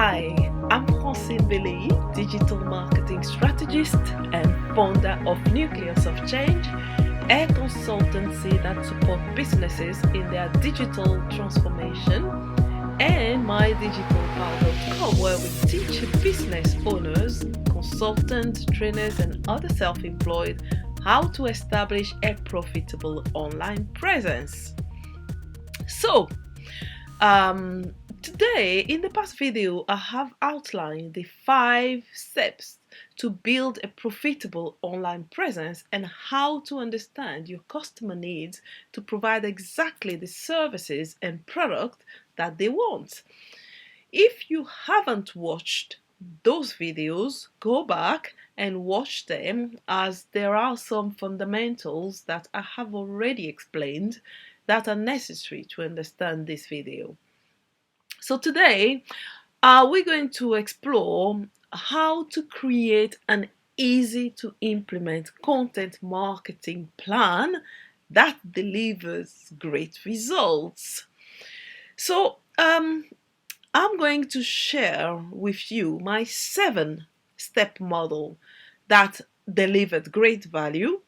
Hi, I'm Francine Belay, digital marketing strategist and founder of Nucleus of Change, a consultancy that supports businesses in their digital transformation, and my digitalpower.com, where we teach business owners, consultants, trainers, and other self-employed how to establish a profitable online presence. So, today, in the past video, I have outlined the 5 steps to build a profitable online presence and how to understand your customer needs to provide exactly the services and product that they want. If you haven't watched those videos, go back and watch them, as there are some fundamentals that I have already explained that are necessary to understand this video. So today, we're going to explore how to create an easy to implement content marketing plan that delivers great results. So I'm going to share with you my 7-step model that delivered great value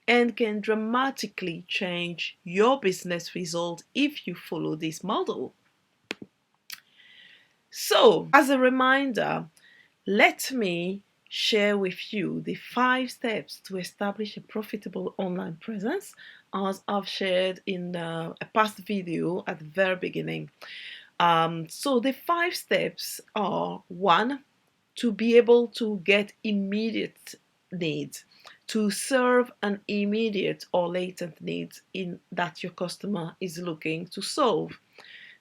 and can dramatically change your business result if you follow this model. So, as a reminder, let me share with you the 5 steps to establish a profitable online presence, as I've shared in a past video at the very beginning. So the 5 steps are: 1, to be able to get immediate needs, to serve an immediate or latent needs in that your customer is looking to solve.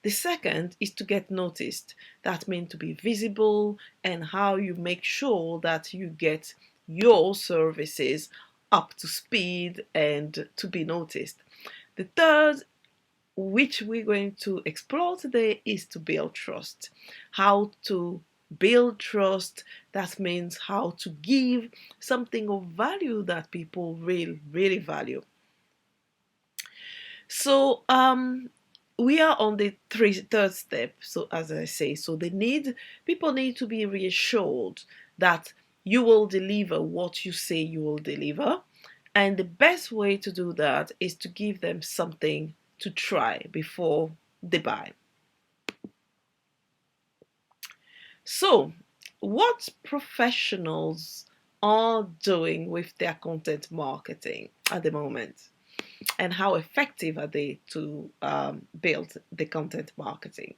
The second is to get noticed. That means to be visible, and how you make sure that you get your services up to speed and to be noticed. The third, which we're going to explore today, is to build trust. How to build trust, that means how to give something of value that people really value. So we are on the third step. So as I say, so people need to be reassured that you will deliver what you say you will deliver, and the best way to do that is to give them something to try before they buy. So what professionals are doing with their content marketing at the moment, and how effective are they to build the content marketing?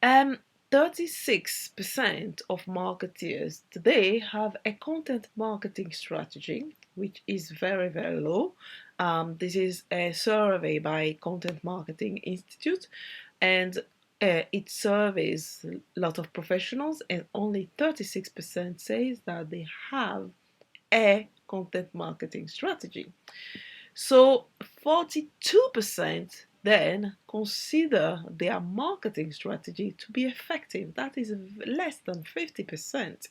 36% of marketers today have a content marketing strategy, which is very low. This is a survey by Content Marketing Institute, and it surveys a lot of professionals, and only 36% says that they have a content marketing strategy. So 42% then consider their marketing strategy to be effective. That is less than 50%,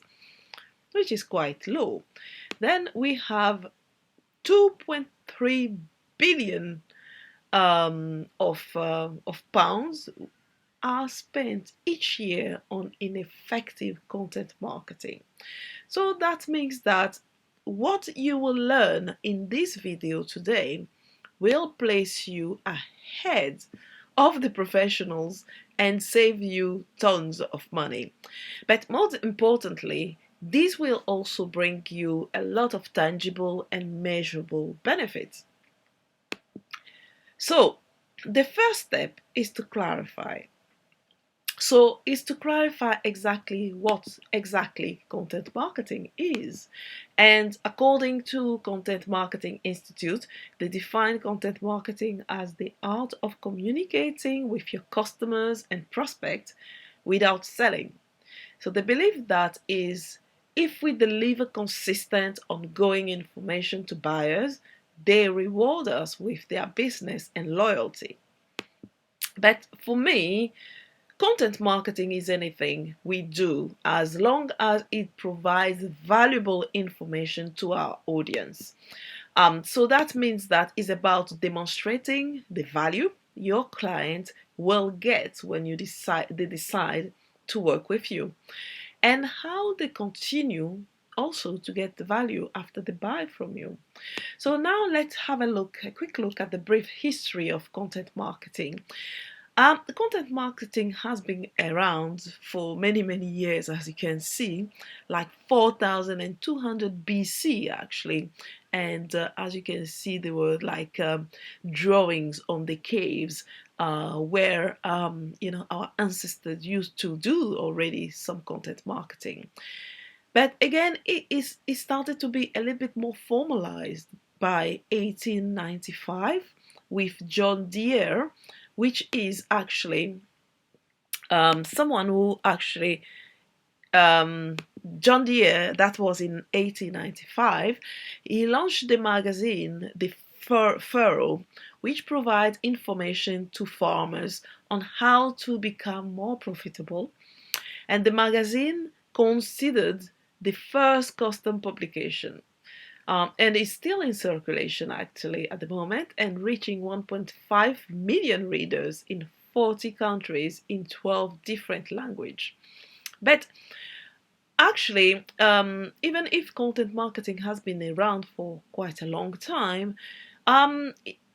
which is quite low. Then we have 2.3 billion of pounds are spent each year on ineffective content marketing. So that means that what you will learn in this video today will place you ahead of the professionals and save you tons of money. But most importantly, this will also bring you a lot of tangible and measurable benefits. So the first step is to clarify. So is to clarify exactly what content marketing is. And according to Content Marketing Institute, they define content marketing as the art of communicating with your customers and prospects without selling. So they believe that is, if we deliver consistent, ongoing information to buyers, they reward us with their business and loyalty. But for me, content marketing is anything we do as long as it provides valuable information to our audience. So that means that it's about demonstrating the value your client will get when they decide to work with you, and how they continue also to get the value after they buy from you. So now let's have a quick look at the brief history of content marketing. The content marketing has been around for many years, as you can see, like 4200 BC actually. And as you can see, there were like drawings on the caves where our ancestors used to do already some content marketing. But again, it started to be a little bit more formalized by 1895 with John Deere, which is actually someone who actually John Deere, that was in 1895, he launched the magazine The Furrow, which provides information to farmers on how to become more profitable. And the magazine considered the first custom publication. And is still in circulation actually at the moment and reaching 1.5 million readers in 40 countries in 12 different languages. But actually, even if content marketing has been around for quite a long time,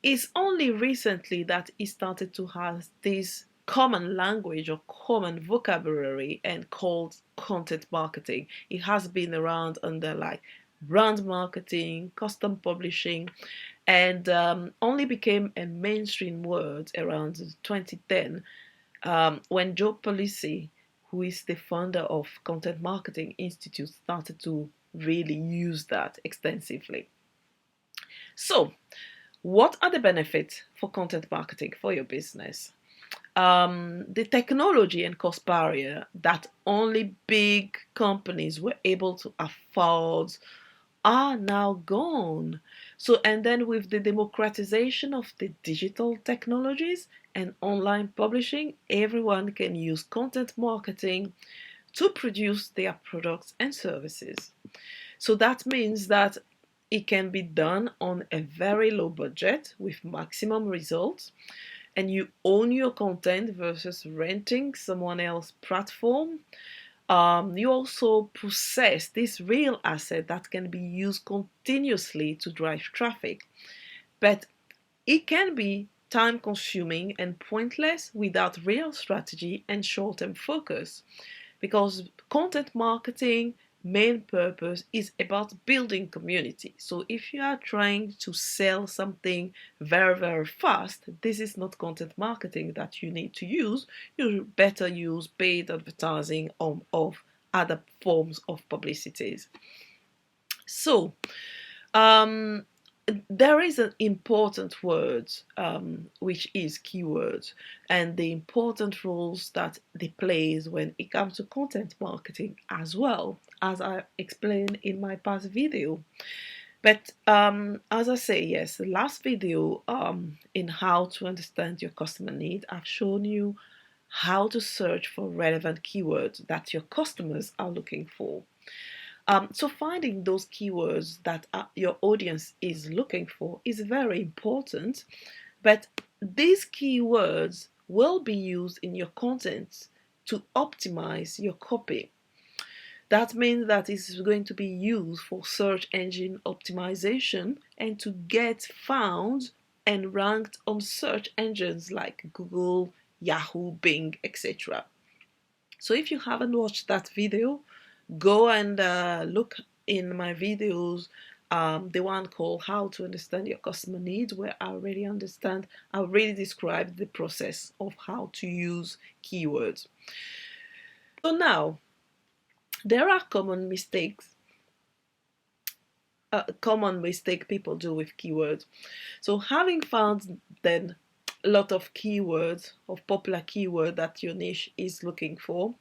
it's only recently that it started to have this common language or common vocabulary and called content marketing. It has been around under like brand marketing, custom publishing, and only became a mainstream word around 2010 when Joe Polisi, who is the founder of Content Marketing Institute, started to really use that extensively. So, what are the benefits for content marketing for your business? The technology and cost barrier that only big companies were able to afford are now gone. So, and then with the democratization of the digital technologies and online publishing, everyone can use content marketing to produce their products and services. So that means that it can be done on a very low budget with maximum results, and you own your content versus renting someone else's platform. You also possess this real asset that can be used continuously to drive traffic, but it can be time consuming and pointless without real strategy and short term focus, because content marketing main purpose is about building community. So if you are trying to sell something very fast, this is not content marketing that you need to use. You better use paid advertising of other forms of publicities. So there is an important word, which is keywords, and the important roles that they play when it comes to content marketing, as well as I explained in my past video. But as I say, yes, the last video in how to understand your customer need, I've shown you how to search for relevant keywords that your customers are looking for. So finding those keywords that your audience is looking for is very important, but these keywords will be used in your content to optimize your copy. That means that it's going to be used for search engine optimization and to get found and ranked on search engines like Google, Yahoo, Bing, etc. So if you haven't watched that video, go and look in my videos, the one called How to Understand Your Customer Needs, where I already described the process of how to use keywords. So now, there are common mistake people do with keywords. So having found then a lot of keywords, of popular keyword that your niche is looking for,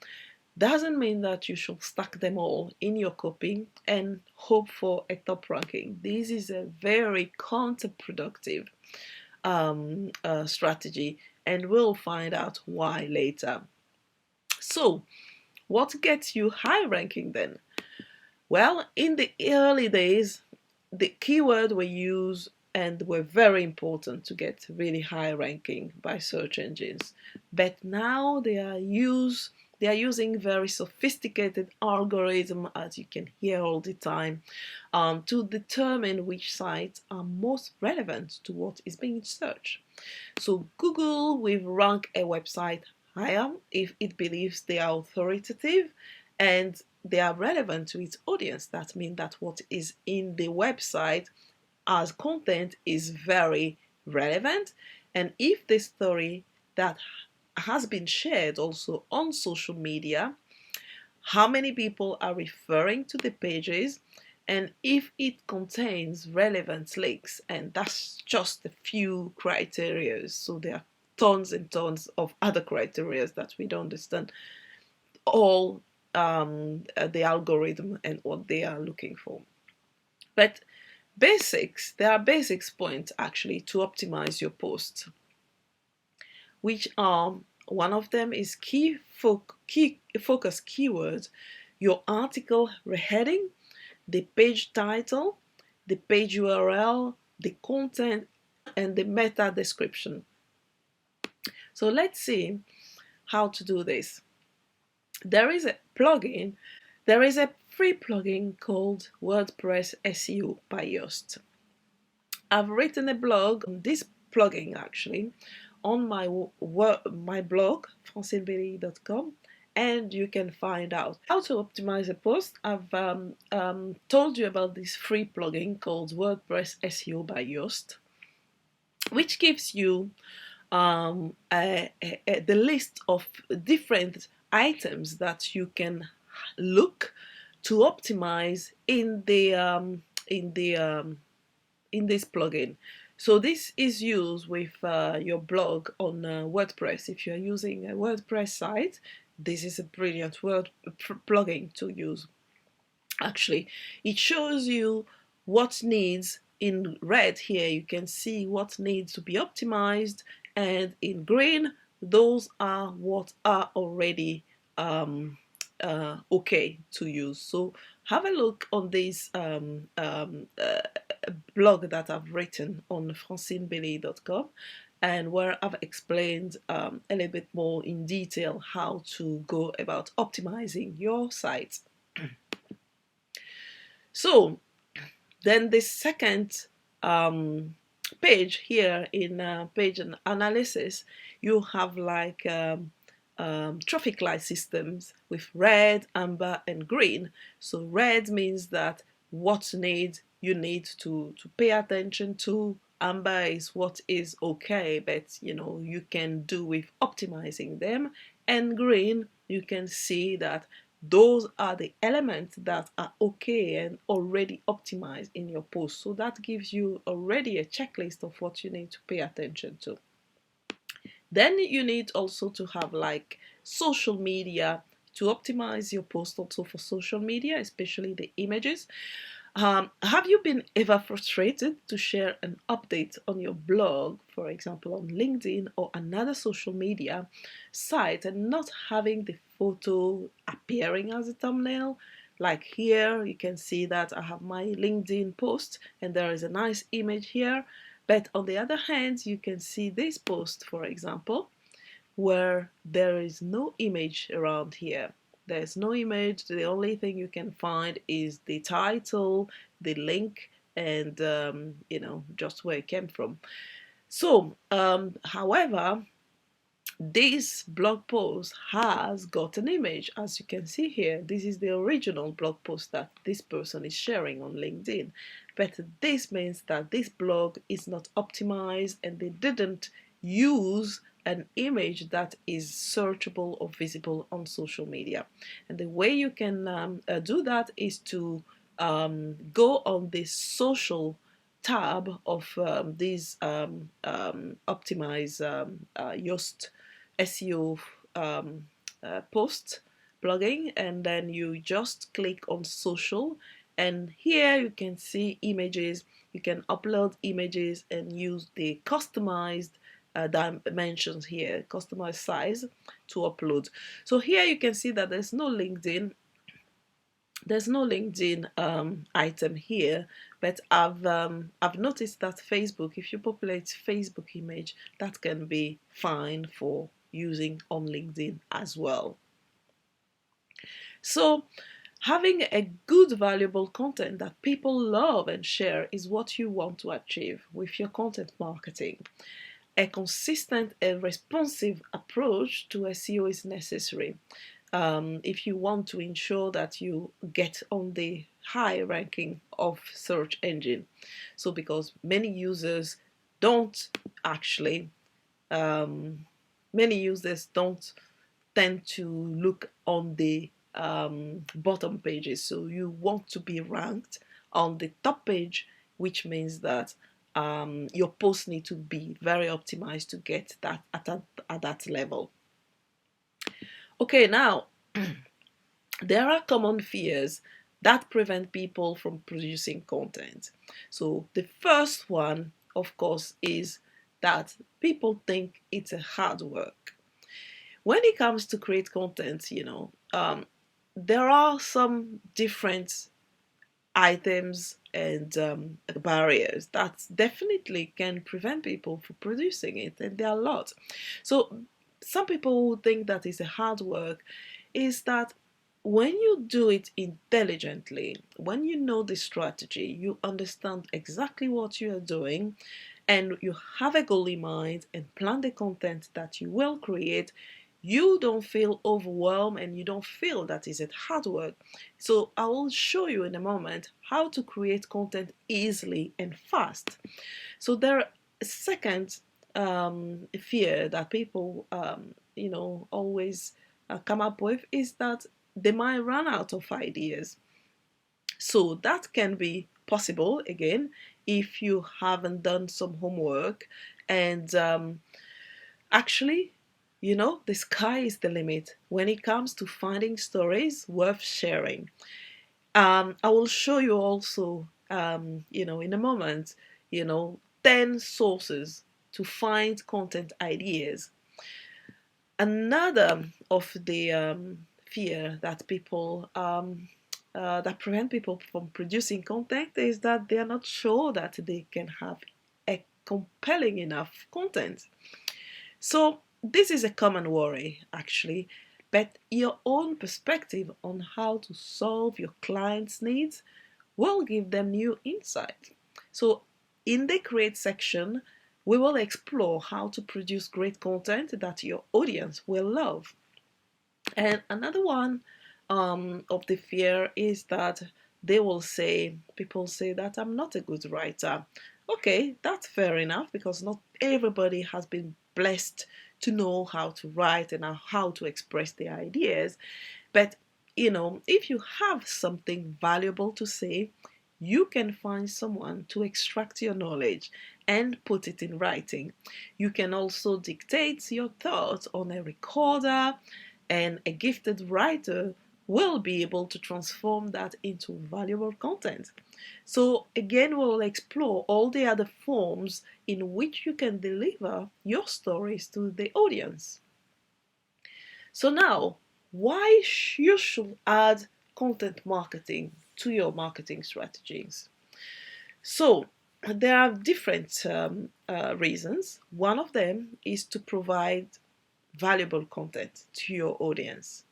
doesn't mean that you should stack them all in your copy and hope for a top ranking. This is a very counterproductive strategy, and we'll find out why later. So, what gets you high ranking then? Well, in the early days, the keywords were used and were very important to get really high ranking by search engines. But now they are used They are using very sophisticated algorithm, as you can hear all the time, to determine which sites are most relevant to what is being searched. So Google will rank a website higher if it believes they are authoritative and they are relevant to its audience. That means that what is in the website as content is very relevant, and if the story that has been shared also on social media, how many people are referring to the pages, and if it contains relevant links. And that's just a few criteria, so there are tons and tons of other criteria that we don't understand all the algorithm and what they are looking for. But there are basics points actually to optimize your post, which are, one of them is key focus keywords, your article heading, the page title, the page URL, the content, and the meta description. So let's see how to do this. There is a free plugin called WordPress SEO by Yeost. I've written a blog on this plugin actually on my blog, francinebailly.com, and you can find out how to optimize a post. I've told you about this free plugin called WordPress SEO by Yeost, which gives you the list of different items that you can look to optimize in this plugin. So this is used with your blog on WordPress. If you're using a WordPress site, this is a brilliant plugin to use. Actually, it shows you what needs. In red here, you can see what needs to be optimized, and in green, those are what are already okay to use. So have a look on this blog that I've written on francinebailly.com, and where I've explained a little bit more in detail how to go about optimizing your site. So then the second page here in page analysis, you have like traffic light systems with red, amber, and green. So red means that what you need to pay attention to. Amber is what is okay, but you can do with optimizing them. And green, you can see that those are the elements that are okay and already optimized in your post. So that gives you already a checklist of what you need to pay attention to. Then you need also to have like social media to optimize your post also for social media, especially the images. Have you been ever frustrated to share an update on your blog, for example on LinkedIn or another social media site, and not having the photo appearing as a thumbnail? Like here, you can see that I have my LinkedIn post and there is a nice image here. But on the other hand, you can see this post, for example, where there is no image around here. There's no image. The only thing you can find is the title, the link, and just where it came from. So, however, this blog post has got an image, as you can see here. This is the original blog post that this person is sharing on LinkedIn. But this means that this blog is not optimized and they didn't use an image that is searchable or visible on social media. And the way you can do that is to go on this social tab of this optimize Yoast SEO post plugin, and then you just click on social, and here you can see images. You can upload images and use the customized dimensions here, customized size to upload. So here you can see that there's no LinkedIn item here, but I've noticed that Facebook, if you populate Facebook image, that can be fine for using on LinkedIn as well. So having a good, valuable content that people love and share is what you want to achieve with your content marketing. A consistent and responsive approach to SEO is necessary if you want to ensure that you get on the high ranking of search engine. So because many users don't actually, many users don't tend to look on the bottom pages. So you want to be ranked on the top page, which means that your posts need to be very optimized to get that at that level. Okay, now there are common fears that prevent people from producing content. So the first one, of course, is that people think it's a hard work. When it comes to create content, there are some different items and barriers that definitely can prevent people from producing it, and there are a lot. So some people who think that is a hard work is that when you do it intelligently, when you know the strategy, you understand exactly what you are doing, and you have a goal in mind and plan the content that you will create, you don't feel overwhelmed and you don't feel that is it hard work. So I will show you in a moment how to create content easily and fast. So there a second fear that people always come up with is that they might run out of ideas. So that can be possible again if you haven't done some homework and actually, the sky is the limit when it comes to finding stories worth sharing. I will show you also, in a moment, 10 sources to find content ideas. Another of the fear that people that prevent people from producing content is that they are not sure that they can have a compelling enough content. So this is a common worry actually, but your own perspective on how to solve your clients' needs will give them new insight. So in the create section, we will explore how to produce great content that your audience will love. And another one of the fear is that people say that I'm not a good writer. Okay, that's fair enough because not everybody has been blessed to know how to write and how to express their ideas. But if you have something valuable to say, you can find someone to extract your knowledge and put it in writing. You can also dictate your thoughts on a recorder, and a gifted writer will be able to transform that into valuable content. So again, we'll explore all the other forms in which you can deliver your stories to the audience. So now, why you should add content marketing to your marketing strategies? So there are different reasons. One of them is to provide valuable content to your audience.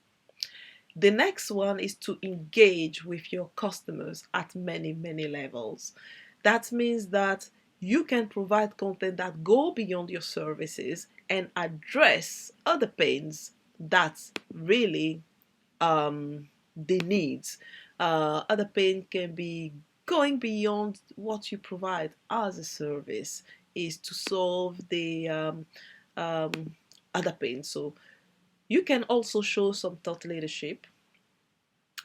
The next one is to engage with your customers at many, many levels. That means that you can provide content that go beyond your services and address other pains that really the needs. Other pain can be going beyond what you provide as a service, is to solve the other pain. So you can also show some thought leadership.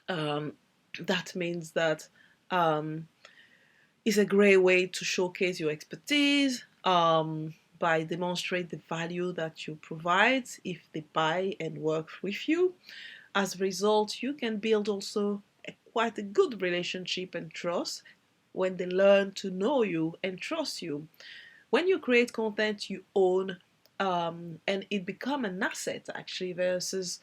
That means that it's a great way to showcase your expertise by demonstrate the value that you provide if they buy and work with you. As a result, you can build also quite a good relationship and trust when they learn to know you and trust you. When you create content you own, and it become an asset actually versus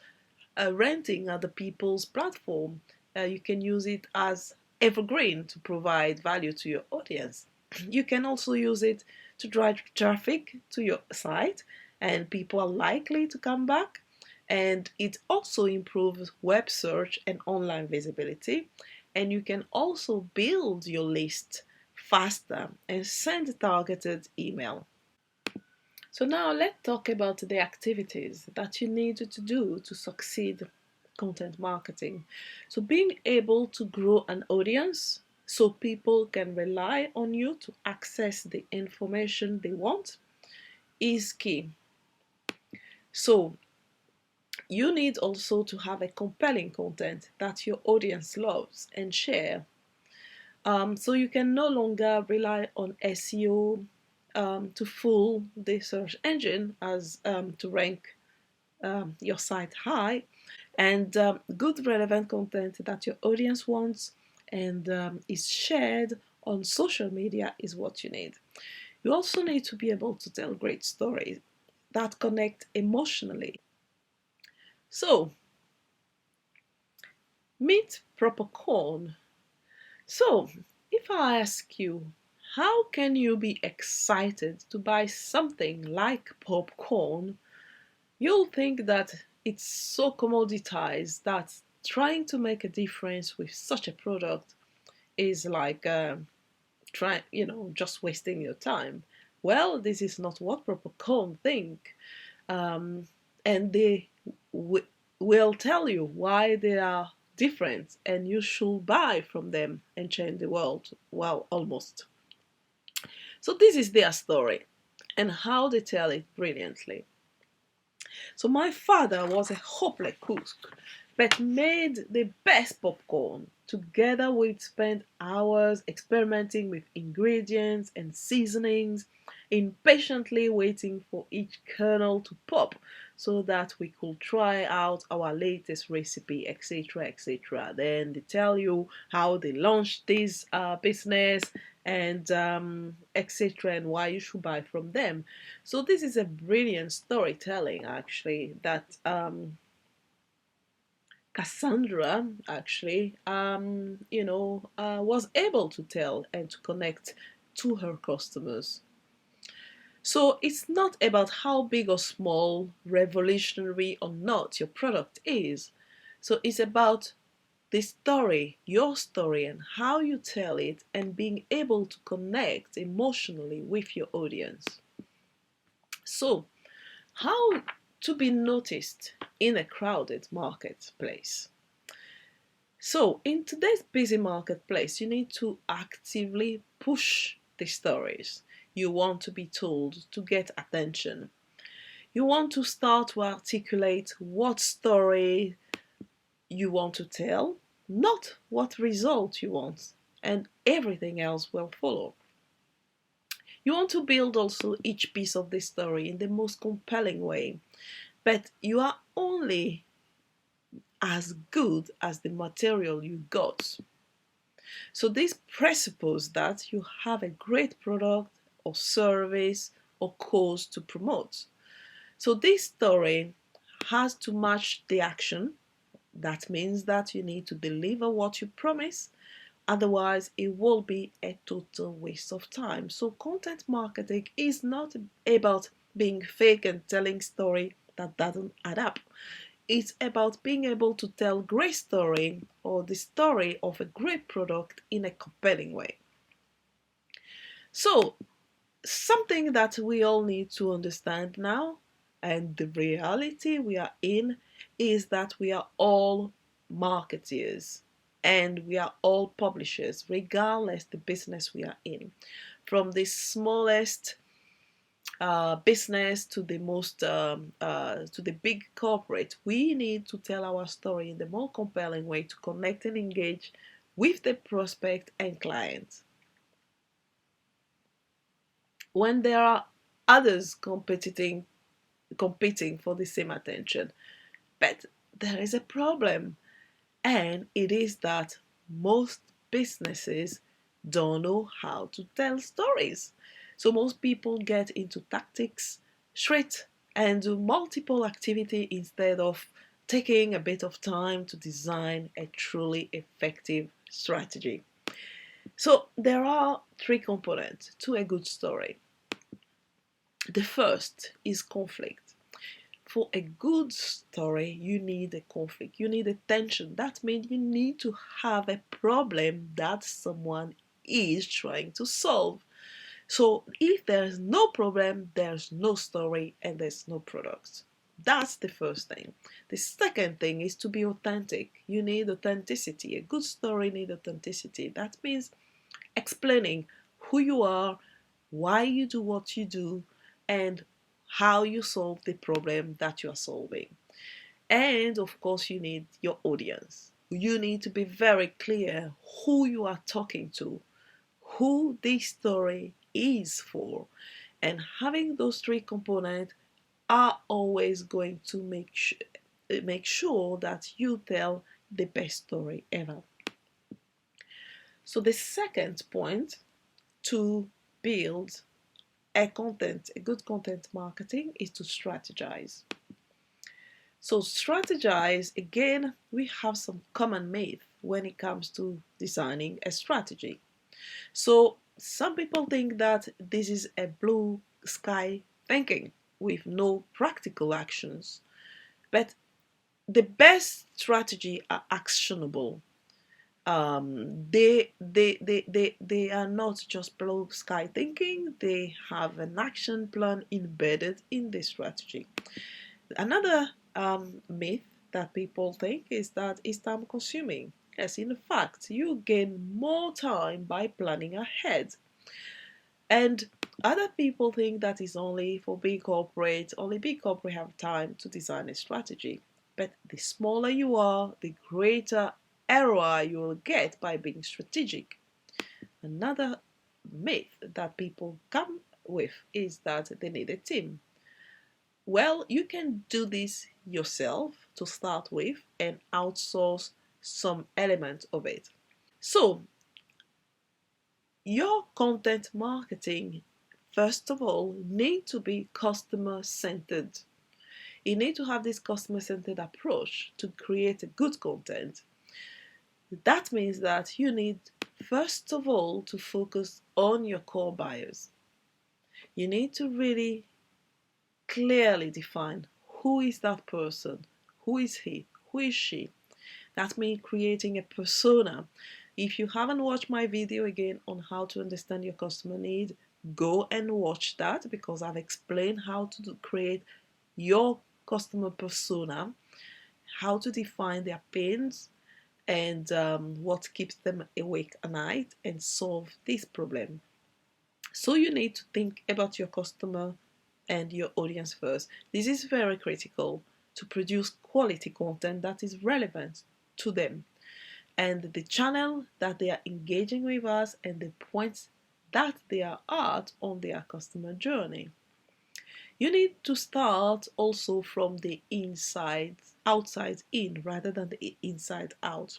renting other people's platform. You can use it as evergreen to provide value to your audience. You can also use it to drive traffic to your site, and people are likely to come back. and it also improves web search and online visibility, and you can also build your list faster and send targeted email. So now let's talk about the activities that you need to do to succeed content marketing. So being able to grow an audience so people can rely on you to access the information they want is key. So you need also to have a compelling content that your audience loves and share. So you can no longer rely on SEO to fool the search engine as to rank your site high, and good relevant content that your audience wants and is shared on social media is what you need. You also need to be able to tell great stories that connect emotionally. So meet proper corn. So if I ask you, how can you be excited to buy something like popcorn? You'll think that it's so commoditized that trying to make a difference with such a product is like just wasting your time. Well, this is not what Propocon think, and they will tell you why they are different, and you should buy from them and change the world. Well, almost. So this is their story, and how they tell it brilliantly. So my father was a hopeless cook, but made the best popcorn. Together we'd spend hours experimenting with ingredients and seasonings, impatiently waiting for each kernel to pop so that we could try out our latest recipe, etc., etc. Then they tell you how they launched this business and etc., and why you should buy from them. So this is a brilliant storytelling, actually, that Cassandra actually, was able to tell and to connect to her customers. So it's not about how big or small, revolutionary or not your product is. So it's about the story, your story, and how you tell it, and being able to connect emotionally with your audience. So, how to be noticed in a crowded marketplace? So, in today's busy marketplace, you need to actively push the stories you want to be told to get attention. You want to start to articulate what story you want to tell, not what result you want, and everything else will follow. You want to build also each piece of the story in the most compelling way, but you are only as good as the material you got. So this presupposes that you have a great product or service or cause to promote. So this story has to match the action. That means that you need to deliver what you promise. Otherwise, it will be a total waste of time. So content marketing is not about being fake and telling story that doesn't add up. It's about being able to tell great story or the story of a great product in a compelling way. So something that we all need to understand now, and the reality we are in, is that we are all marketeers and we are all publishers, regardless the business we are in. From the smallest business to the most to the big corporate, we need to tell our story in the more compelling way to connect and engage with the prospect and client. When there are others competing for the same attention, but there is a problem, and it is that most businesses don't know how to tell stories. So most people get into tactics straight and do multiple activity instead of taking a bit of time to design a truly effective strategy. So there are three components to a good story. The first is conflict. for a good story, you need a conflict, you need a tension. That means you need to have a problem that someone is trying to solve. So if there's no problem, there's no story and there's no product. That's the first thing. The second thing is to be authentic. You need authenticity. A good story needs authenticity. That means explaining who you are, why you do what you do, and how you solve the problem that you are solving. And of course, you need your audience. You need to be very clear who you are talking to, who this story is for. And having those three components are always going to make sure that you tell the best story ever. So the second point to build a good content marketing is to strategize. So strategize, again, we have some common myth when it comes to designing a strategy. So some people think that this is a blue sky thinking with no practical actions, but the best strategy are actionable. They are not just blue sky thinking, they have an action plan embedded in the strategy. Another myth that people think is that it's time consuming. Yes, in fact, you gain more time by planning ahead. And other people think that is only for big corporates, only big corporates have time to design a strategy. But the smaller you are, the greater ROI you will get by being strategic. Another myth that people come with is that they need a team. Well, you can do this yourself to start with and outsource some element of it. So, your content marketing, first of all, need to be customer centered. You need to have this customer centered approach to create a good content. That means that you need, first of all, to focus on your core buyers. You need to really clearly define who is that person, who is he, who is she. That means creating a persona. If you haven't watched my video again on how to understand your customer need, go and watch that, because I've explained how to create your customer persona, how to define their pains, and what keeps them awake at night and solve this problem. So you need to think about your customer and your audience first. This is very critical to produce quality content that is relevant to them and the channel that they are engaging with us and the points that they are at on their customer journey. You need to start also from the outside in rather than the inside out.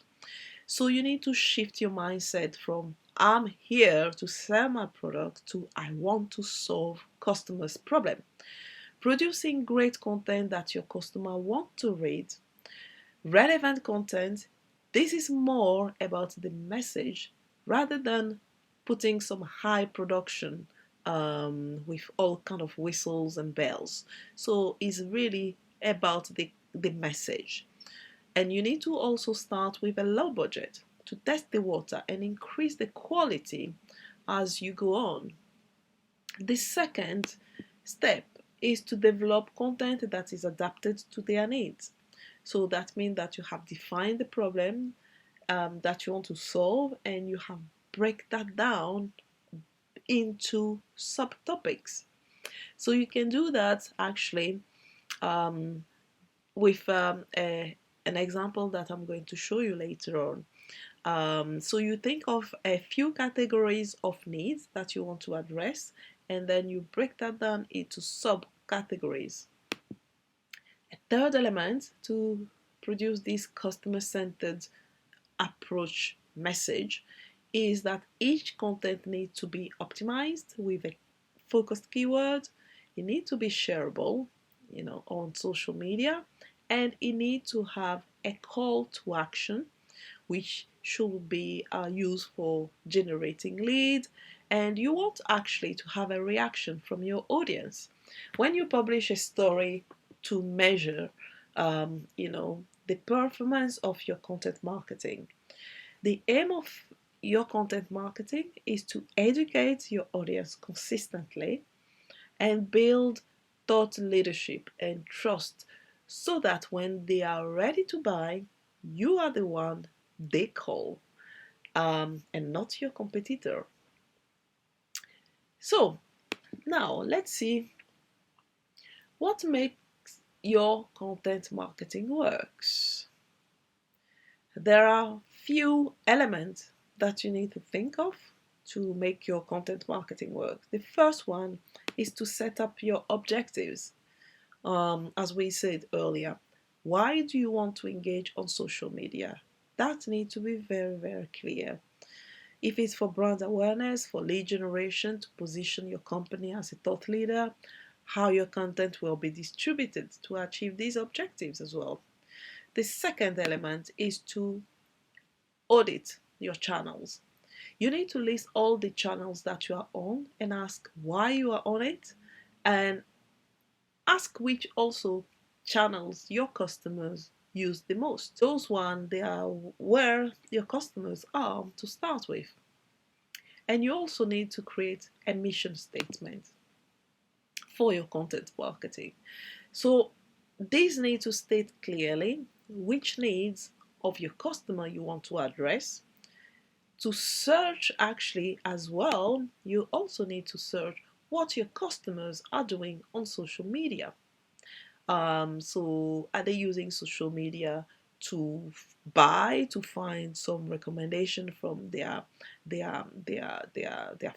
So you need to shift your mindset from I'm here to sell my product to I want to solve customers' problem. Producing great content that your customer want to read, relevant content, this is more about the message rather than putting some high production with all kind of whistles and bells. So it's really about the message. And you need to also start with a low budget to test the water and increase the quality as you go on. The second step is to develop content that is adapted to their needs. So that means that you have defined the problem that you want to solve and you have break that down into subtopics. So you can do that actually with an example that I'm going to show you later on. So you think of a few categories of needs that you want to address, and then you break that down into subcategories. A third element to produce this customer-centered approach message is that each content needs to be optimized with a focused keyword. It needs to be shareable, on social media, and it needs to have a call to action, which should be used for generating leads. And you want actually to have a reaction from your audience. When you publish a story to measure, the performance of your content marketing. The aim of your content marketing is to educate your audience consistently and build thought leadership and trust so that when they are ready to buy, you are the one they call, and not your competitor. So now let's see what makes your content marketing works. There are few elements that you need to think of to make your content marketing work. The first one is to set up your objectives. As we said earlier, why do you want to engage on social media? That needs to be very, very clear. If it's for brand awareness, for lead generation, to position your company as a thought leader, how your content will be distributed to achieve these objectives as well. The second element is to audit your channels. You need to list all the channels that you are on and ask why you are on it, and ask which also channels your customers use the most. Those ones, they are where your customers are to start with. And you also need to create a mission statement for your content marketing. So these need to state clearly which needs of your customer you want to address. To search actually as well, you also need to search what your customers are doing on social media. So are they using social media to buy, to find some recommendation from their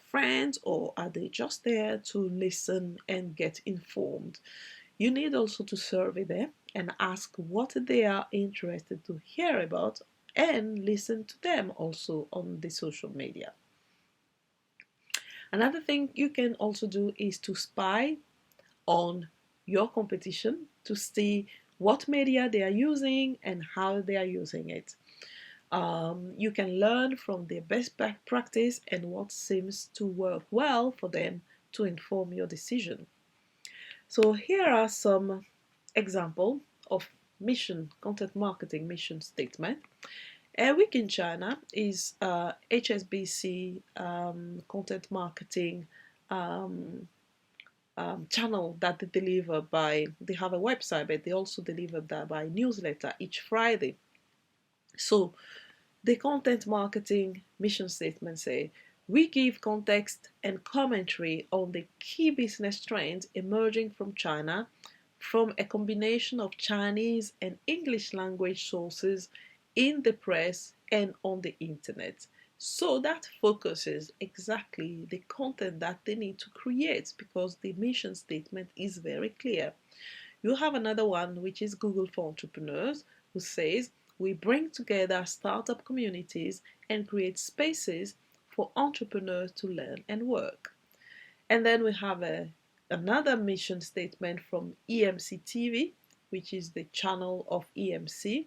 friends, or are they just there to listen and get informed? You need also to survey them and ask what they are interested to hear about and listen to them also on the social media. Another thing you can also do is to spy on your competition to see what media they are using and how they are using it. You can learn from their best practice and what seems to work well for them to inform your decision. So here are some examples of content marketing mission statement. A Week in China is HSBC content marketing channel that they deliver by, they have a website, but they also deliver that by newsletter each Friday. So the content marketing mission statement say, we give context and commentary on the key business trends emerging from China from a combination of Chinese and English language sources in the press and on the internet. So that focuses exactly the content that they need to create, because the mission statement is very clear. You have another one, which is Google for Entrepreneurs, who says, we bring together startup communities and create spaces for entrepreneurs to learn and work. And then we have another mission statement from EMC TV, which is the channel of EMC,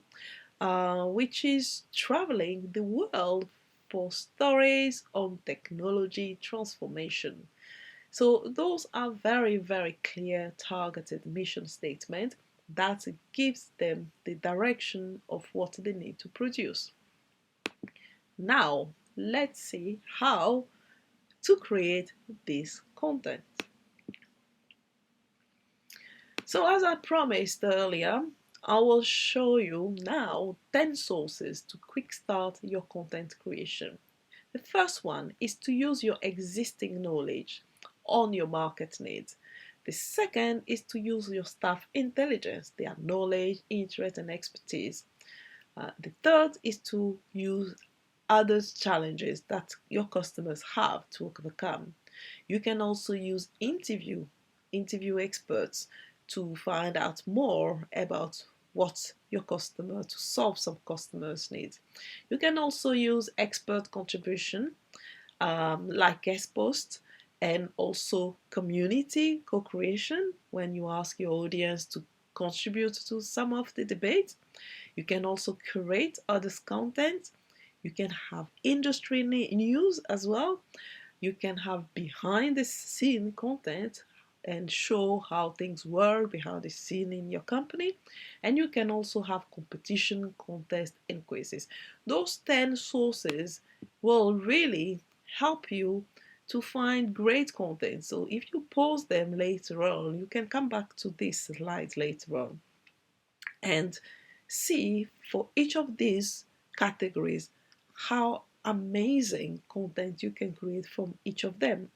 which is traveling the world for stories on technology transformation. So those are very, very clear targeted mission statements that gives them the direction of what they need to produce. Now, let's see how to create this content. So as I promised earlier, I will show you now 10 sources to quick start your content creation. The first one is to use your existing knowledge on your market needs. The second is to use your staff intelligence, their knowledge, interest, and expertise. The third is to use others' challenges that your customers have to overcome. You can also use interview experts to find out more about what your customer, to solve some customers' needs. You can also use expert contribution like guest posts, and also community co-creation when you ask your audience to contribute to some of the debate. You can also curate others' content. You can have industry news as well. You can have behind the scene content, and show how things work behind the scene in your company. And you can also have competition, contest, and quizzes. Those 10 sources will really help you to find great content. So if you post them later on, you can come back to this slide later on and see for each of these categories how amazing content you can create from each of them.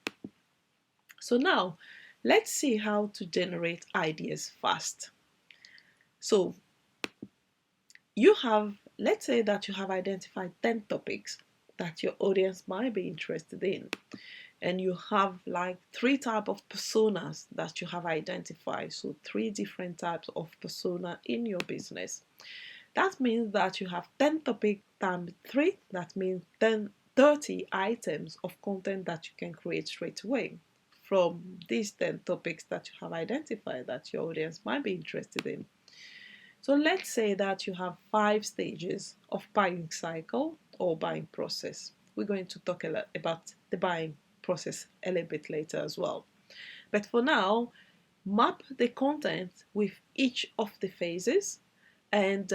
So now let's see how to generate ideas fast. So let's say that you have identified 10 topics that your audience might be interested in, and you have like 3 types of personas that you have identified. So 3 different types of persona in your business. That means that you have 10 topics times 3. That means 30 items of content that you can create straight away from these 10 topics that you have identified that your audience might be interested in. So let's say that you have 5 stages of buying cycle or buying process. We're going to talk a lot about the buying process a little bit later as well. But for now, map the content with each of the phases, and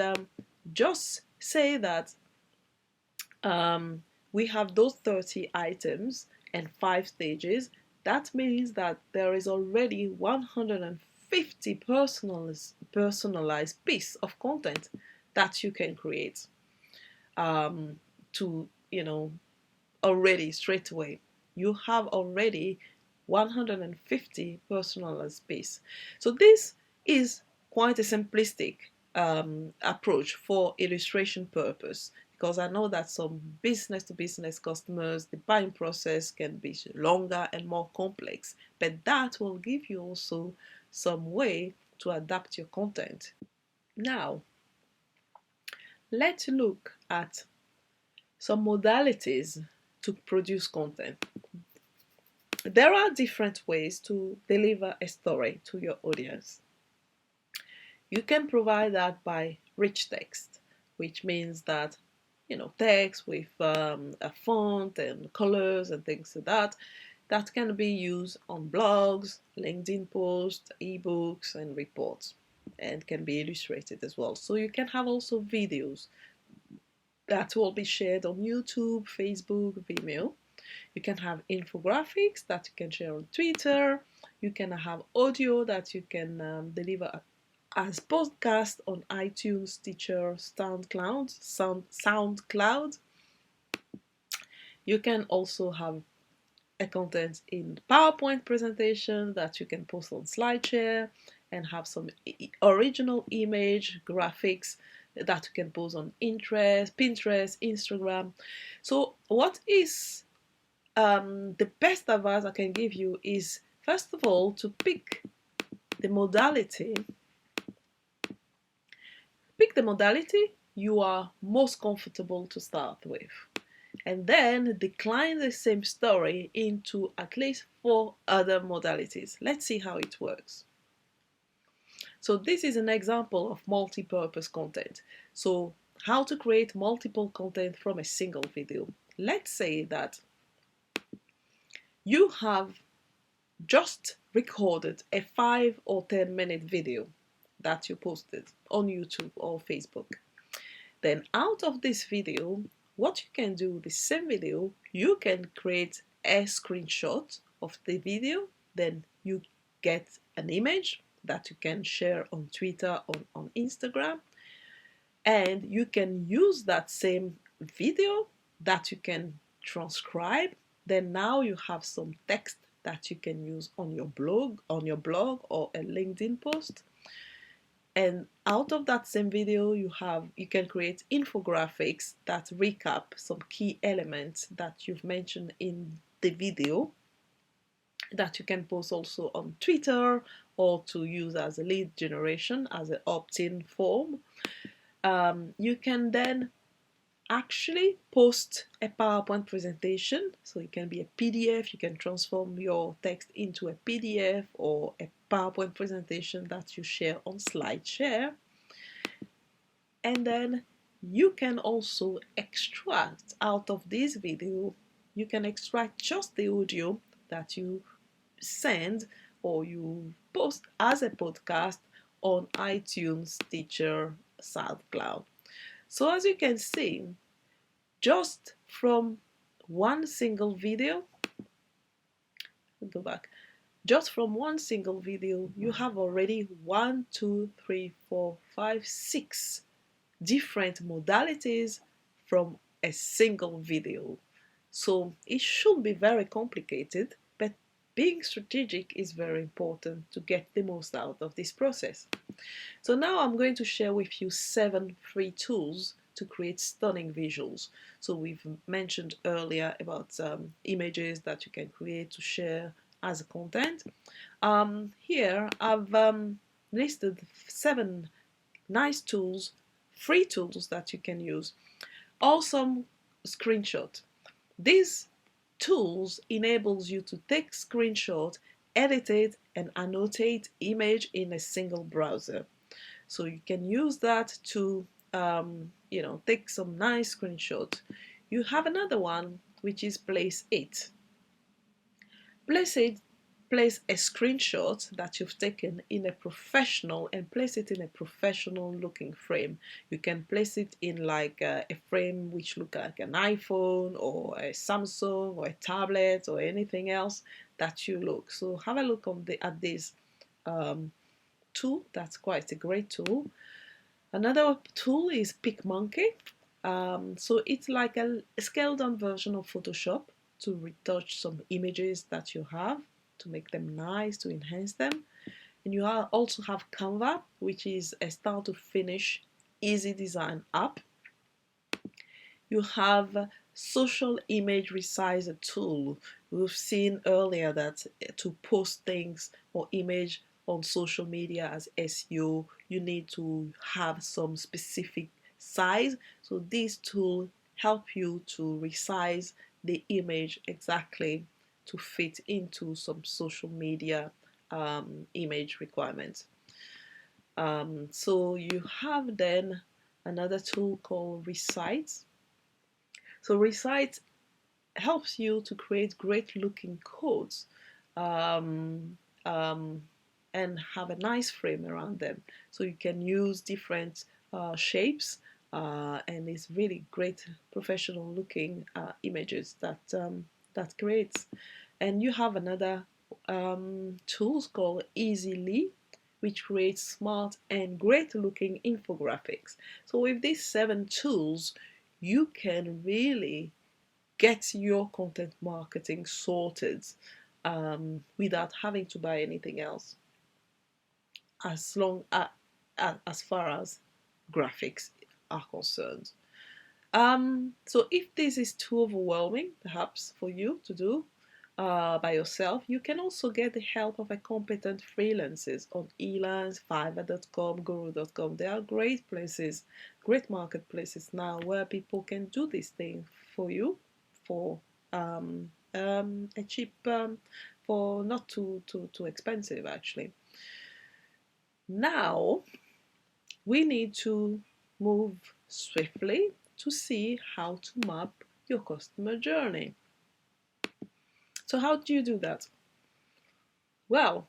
just say that we have those 30 items and 5 stages. That means that there is already 150 personalized piece of content that you can create to, already straight away. You have already 150 personalized piece. So this is quite a simplistic approach for illustration purpose, because I know that some business to business customers, the buying process can be longer and more complex, but that will give you also some way to adapt your content. Now, let's look at some modalities to produce content. There are different ways to deliver a story to your audience. You can provide that by rich text, which means that text with a font and colors and things like that can be used on blogs, LinkedIn posts, ebooks, and reports, and can be illustrated as well. So you can have also videos that will be shared on YouTube, Facebook, Vimeo. You can have infographics that you can share on Twitter. You can have audio that you can deliver as podcast on iTunes, Stitcher, SoundCloud. You can also have a content in PowerPoint presentation that you can post on SlideShare and have some original image graphics that you can post on Pinterest, Instagram. So what is the best advice I can give you is, first of all, to pick the modality you are most comfortable to start with, and then decline the same story into at least 4 other modalities. Let's see how it works. So this is an example of multi-purpose content. So how to create multiple content from a single video. Let's say that you have just recorded a 5 or 10-minute video that you posted on YouTube or Facebook. Then out of this video, what you can do, the same video, you can create a screenshot of the video, then you get an image that you can share on Twitter or on Instagram, and you can use that same video that you can transcribe. Then now you have some text that you can use on your blog or a LinkedIn post. And out of that same video, you can create infographics that recap some key elements that you've mentioned in the video that you can post also on Twitter or to use as a lead generation, as an opt-in form. You can then actually post a PowerPoint presentation. So it can be a PDF, you can transform your text into a PDF or a PowerPoint presentation that you share on SlideShare. And then you can also extract out of this video, you can extract just the audio that you send or you post as a podcast on iTunes, Stitcher, SoundCloud. So as you can see, just from one single video, go back, just from one single video, you have already 1, 2, 3, 4, 5, 6 different modalities from a single video. So it shouldn't be very complicated, but being strategic is very important to get the most out of this process. So now I'm going to share with you 7 free tools to create stunning visuals. So we've mentioned earlier about images that you can create to share as content. Here I've listed 7 nice tools, free tools that you can use. Awesome screenshot. These tools enables you to take screenshot, edit it, and annotate image in a single browser. So you can use that to take some nice screenshot. You have another one which is Place It. Place a screenshot that you've taken in a professional and place it in a professional looking frame. You can place it in like a frame which look like an iPhone or a Samsung or a tablet or anything else that you look. So have a look at this tool. That's quite a great tool. Another tool is PicMonkey. So it's like a scaled down version of Photoshop to retouch some images that you have, to make them nice, to enhance them. And you also have Canva, which is a start to finish easy design app. You have Social Image Resizer tool. We've seen earlier that to post things or image on social media as SEO, you need to have some specific size. So this tool help you to resize the image exactly to fit into some social media image requirements. So you have then another tool called Recite. So Recite helps you to create great looking codes and have a nice frame around them. So you can use different shapes and it's really great professional looking images that creates. And you have another tools called Easily, which creates smart and great looking infographics. So with these 7 tools, you can really get your content marketing sorted without having to buy anything else, as far as graphics are concerned. So if this is too overwhelming, perhaps for you to do by yourself, you can also get the help of a competent freelancers on Elance, Fiverr.com, Guru.com. They are great places, great marketplaces now where people can do this thing for you for a cheap, for not too expensive actually. Now we need to move swiftly to see how to map your customer journey. So how do you do that? Well,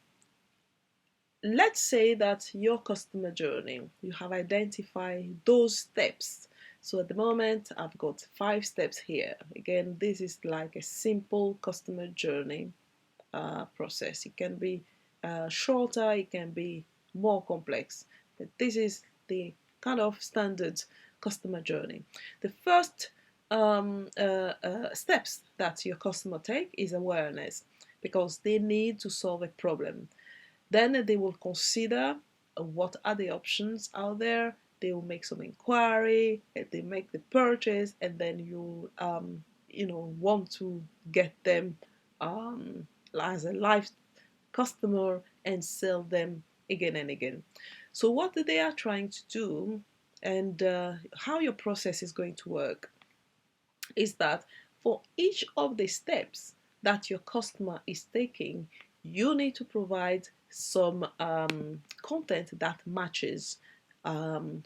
let's say that your customer journey, you have identified those steps. So at the moment, I've got 5 steps here. Again, this is like a simple customer journey process. It can be shorter, it can be more complex, but this is the kind of standard customer journey. The first steps that your customer take is awareness, because they need to solve a problem. Then they will consider what are the options out there. They will make some inquiry, they make the purchase, and then you want to get them as a live customer and sell them again and again. So what they are trying to do, and how your process is going to work, is that for each of the steps that your customer is taking, you need to provide some content that matches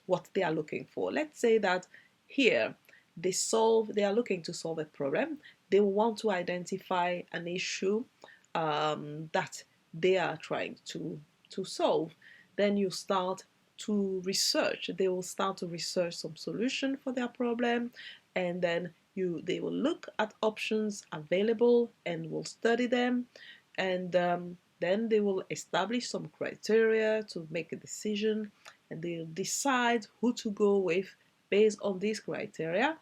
what they are looking for. Let's say that here they are looking to solve a problem. They want to identify an issue that they are trying to solve. Then you start to research. They will start to research some solution for their problem, and then they will look at options available and will study them, and then they will establish some criteria to make a decision, and they'll decide who to go with based on these criteria,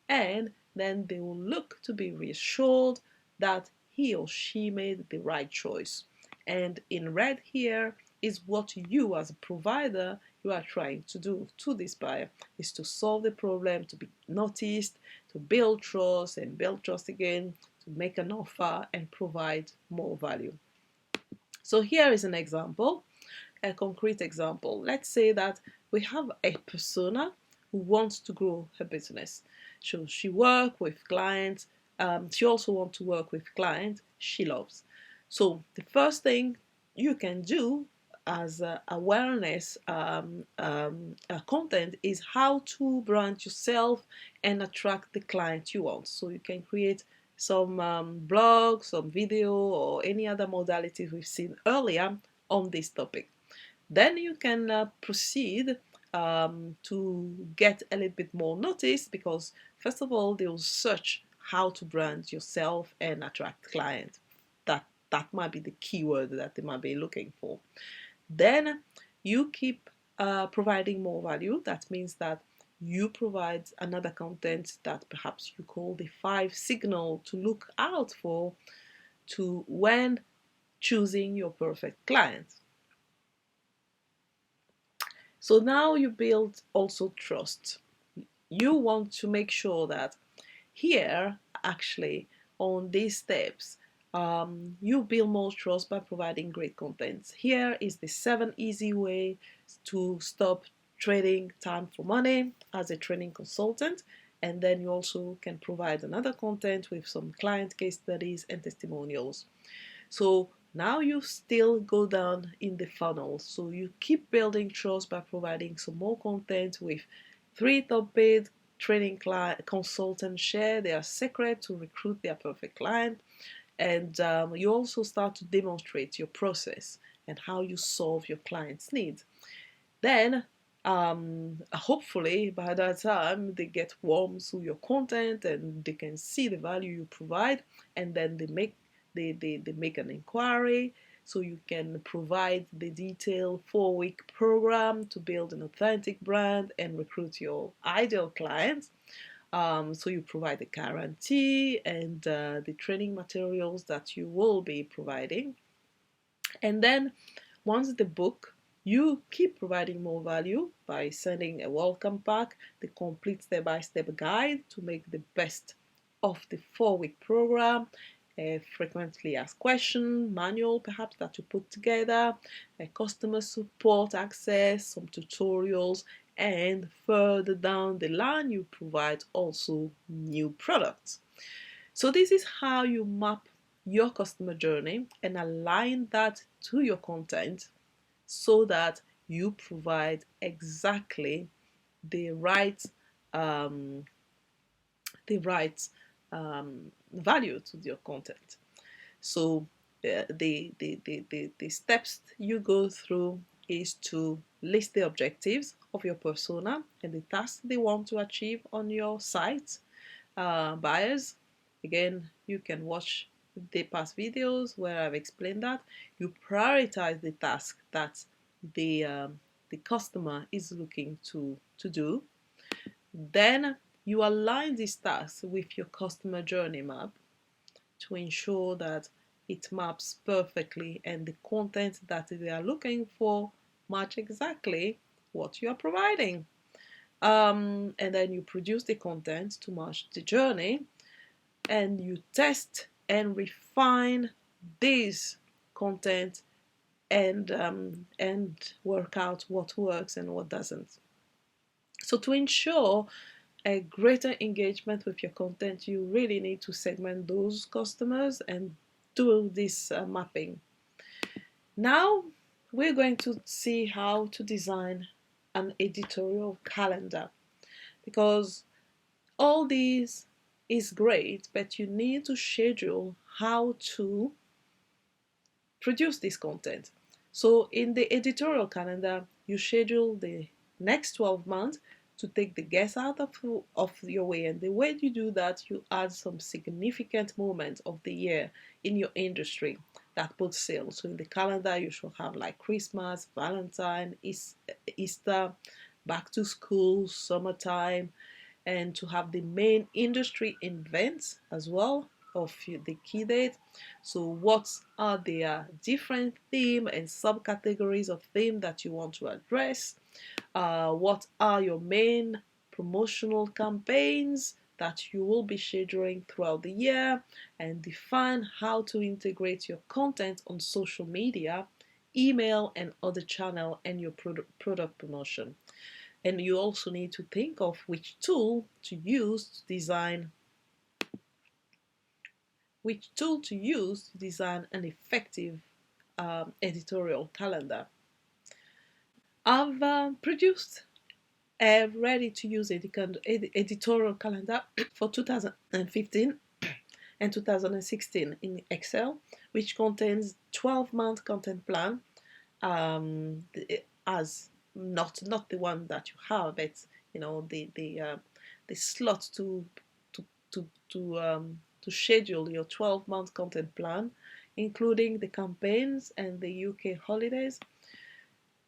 and then they will look to be reassured that he or she made the right choice. And in red here is what you as a provider you are trying to do to this buyer, is to solve the problem, to be noticed, to build trust and build trust again, to make an offer and provide more value. So here is an example, a concrete example. Let's say that we have a persona who wants to grow her business. So she works with clients. She also wants to work with clients she loves. So the first thing you can do as awareness content is how to brand yourself and attract the client you want. So you can create some blog, some video, or any other modalities we've seen earlier on this topic. Then you can proceed to get a little bit more notice, because first of all they'll search how to brand yourself and attract clients. That might be the keyword that they might be looking for. Then you keep providing more value. That means that you provide another content that perhaps you call the 5 signal to look out for to when choosing your perfect client. So now you build also trust. You want to make sure that here, actually, on these steps, you build more trust by providing great content. Here is the 7 easy way to stop trading time for money as a training consultant. And then you also can provide another content with some client case studies and testimonials. So now you still go down in the funnel. So you keep building trust by providing some more content with 3 top paid training consultants share their secret to recruit their perfect client. And you also start to demonstrate your process and how you solve your client's needs. Then hopefully by that time they get warm to your content and they can see the value you provide, and then they make an inquiry, so you can provide the detailed 4-week program to build an authentic brand and recruit your ideal clients. So you provide the guarantee and the training materials that you will be providing. And then once the book, you keep providing more value by sending a welcome pack, the complete step-by-step guide to make the best of the 4-week program, a frequently asked question manual perhaps that you put together, a customer support access, some tutorials, and further down the line you provide also new products. So this is how you map your customer journey and align that to your content so that you provide exactly the right value to your content. So the steps you go through is to list the objectives of your persona and the tasks they want to achieve on your site. Buyers, again, you can watch the past videos where I've explained that. You prioritize the task that the customer is looking to do. Then you align these tasks with your customer journey map to ensure that it maps perfectly and the content that they are looking for match exactly what you are providing. And then you produce the content to match the journey, and you test and refine this content and work out what works and what doesn't. So to ensure a greater engagement with your content, you really need to segment those customers and do this mapping. Now we're going to see how to design an editorial calendar, because all these is great, but you need to schedule how to produce this content. So in the editorial calendar, you schedule the next 12 months to take the guess out of your way. And the way you do that, you add some significant moments of the year in your industry that put sales. So in the calendar, you should have like Christmas, Valentine, Easter, back to school, summertime, and to have the main industry events as well of the key date. So what are the different theme and subcategories of theme that you want to address? What are your main promotional campaigns that you will be scheduling throughout the year, and define how to integrate your content on social media, email and other channel, and your product promotion. And you also need to think of which tool to use to design an effective editorial calendar. I've produced a ready-to-use editorial calendar for 2015 and 2016 in Excel, which contains 12-month content plan, as not the one that you have, but the slot to schedule your 12-month content plan, including the campaigns and the UK holidays,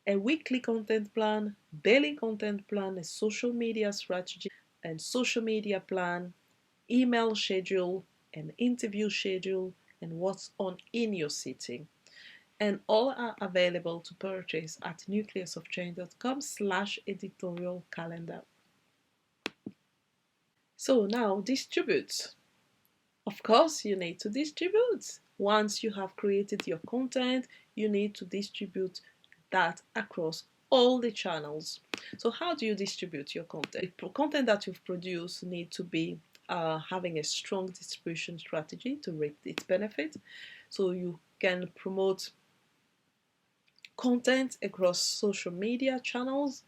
a weekly content plan, daily content plan, a social media strategy and social media plan, email schedule, an interview schedule, and what's on in your sitting. And all are available to purchase at nucleusofchange.com/editorial calendar. So now distribute. Of course, you need to distribute. Once you have created your content, you need to distribute that across all the channels. So how do you distribute your content? The content that you've produced need to be having a strong distribution strategy to reap its benefit. So you can promote content across social media channels,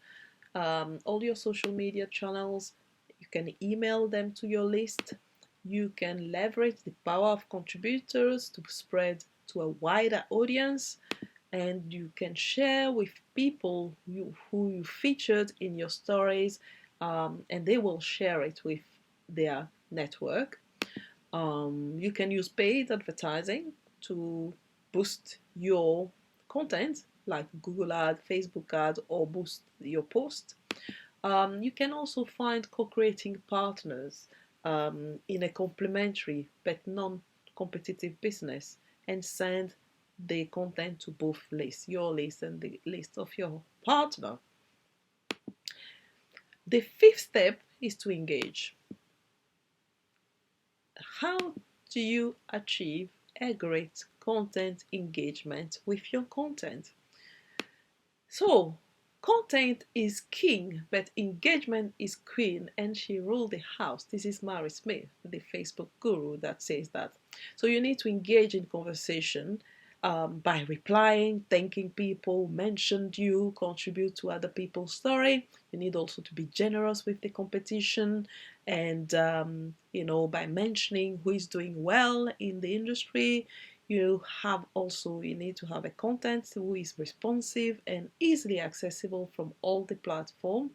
all your social media channels. You can email them to your list. You can leverage the power of contributors to spread to a wider audience, and you can share with people who you featured in your stories, and they will share it with their network. You can use paid advertising to boost your content, like Google ad, Facebook ad, or boost your post. You can also find co-creating partners in a complementary but non-competitive business, and send the content to both lists, your list and the list of your partner. The fifth step is to engage. How do you achieve a great content engagement with your content? So, content is king, but engagement is queen, and she ruled the house. This is Mary Smith, the Facebook guru, that says that. So you need to engage in conversation by replying, thanking people, mentioned you, contribute to other people's story. You need also to be generous with the competition, and by mentioning who is doing well in the industry. You need to have a content who is responsive and easily accessible from all the platforms.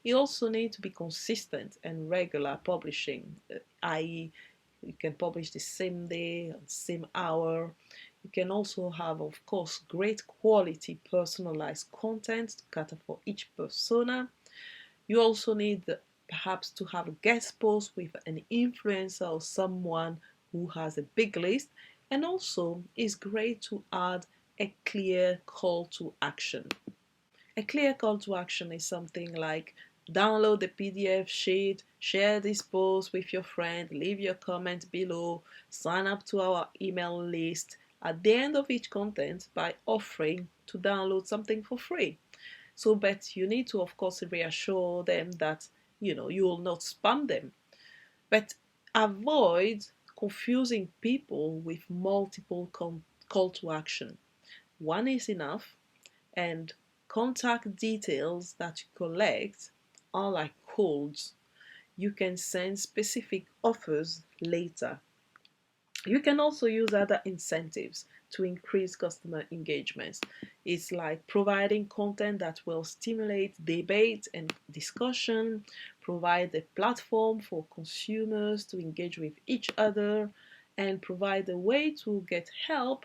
You also need to be consistent and regular publishing, i.e. you can publish the same day, same hour. You can also have, of course, great quality personalized content to cater for each persona. You also need perhaps to have a guest post with an influencer or someone who has a big list. And also, it's great to add a clear call to action. A clear call to action is something like download the PDF sheet, share this post with your friend, leave your comment below, sign up to our email list at the end of each content by offering to download something for free. So, but you need to, of course, reassure them that, you will not spam them. But avoid confusing people with multiple call to action. One is enough, and contact details that you collect are like codes. You can send specific offers later. You can also use other incentives to increase customer engagements. It's like providing content that will stimulate debate and discussion, provide a platform for consumers to engage with each other, and provide a way to get help,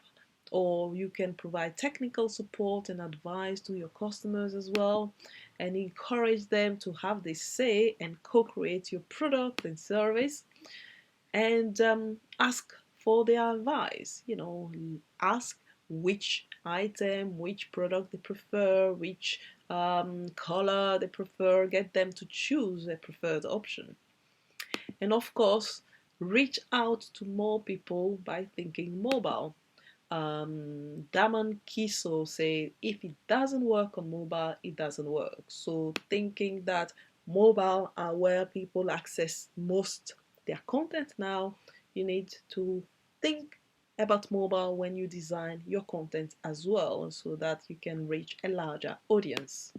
or you can provide technical support and advice to your customers as well, and encourage them to have this say and co-create your product and service, and ask for their advice. Ask which item, which product they prefer, which color they prefer, get them to choose a preferred option. And of course, reach out to more people by thinking mobile. Daman Kiso say if it doesn't work on mobile, it doesn't work. So thinking that mobile are where people access most their content now, you need to think about mobile when you design your content as well, so that you can reach a larger audience.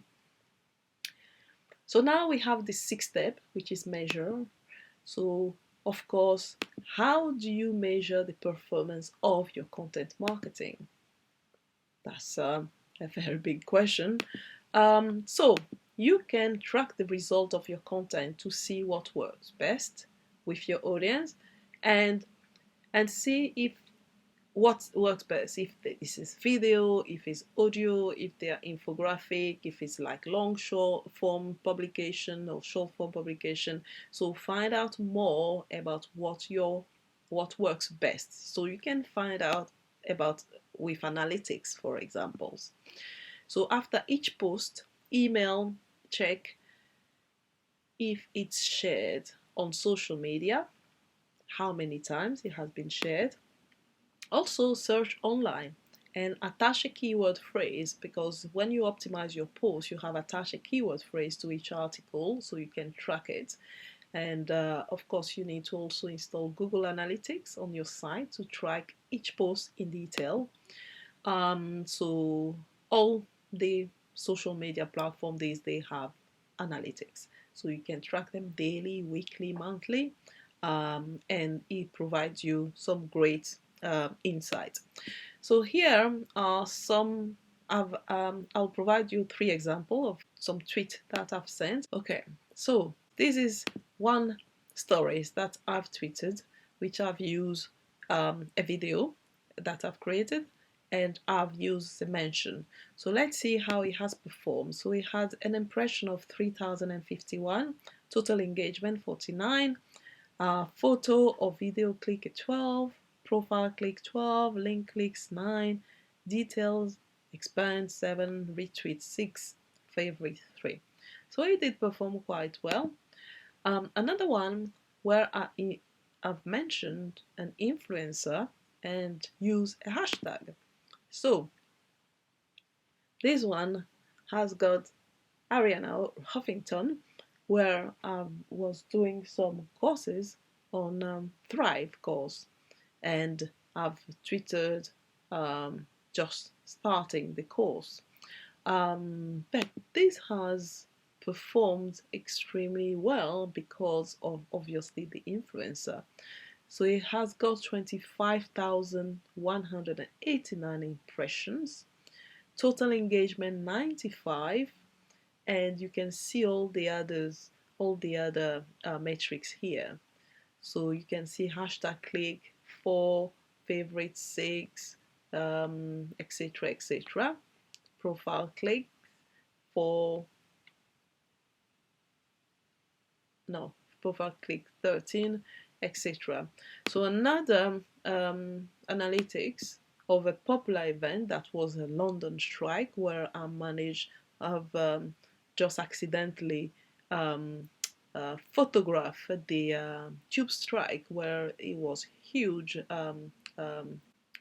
So now we have the sixth step, which is measure. So of course, how do you measure the performance of your content marketing? That's a very big question. So you can track the result of your content to see what works best with your audience, and see if what works best, if this is video, if it's audio, if they're infographic, if it's like long short form publication or short form publication. So find out more about what works best, so you can find out about with analytics, for examples. So after each post, email check if it's shared on social media, how many times it has been shared. Also search online and attach a keyword phrase, because when you optimize your post, you have attached a keyword phrase to each article so you can track it. And of course, you need to also install Google Analytics on your site to track each post in detail. So all the social media platforms they have analytics, so you can track them daily, weekly, monthly, and it provides you some great insight. So here are some I'll provide you 3 examples of some tweets that I've sent. Okay, so this is one stories that I've tweeted, which I've used a video that I've created, and I've used the mention. So let's see how it has performed. So it had an impression of 3,051, total engagement 49, photo or video click 12, profile click 12, link clicks 9, details expand 7, retweet 6, favorite 3. So it did perform quite well. Another one where I've mentioned an influencer and use a hashtag. So this one has got Ariana Huffington, where I was doing some courses on Thrive course, and I've tweeted just starting the course. But this has performed extremely well because of obviously the influencer. So it has got 25,189 impressions, total engagement 95, and you can see all the other metrics here. So you can see hashtag click 4, favorite 6, etc, etc. Profile click 4, no, profile click 13, etc. So another analytics of a popular event that was a London strike, where I managed of just accidentally photograph the tube strike, where it was huge.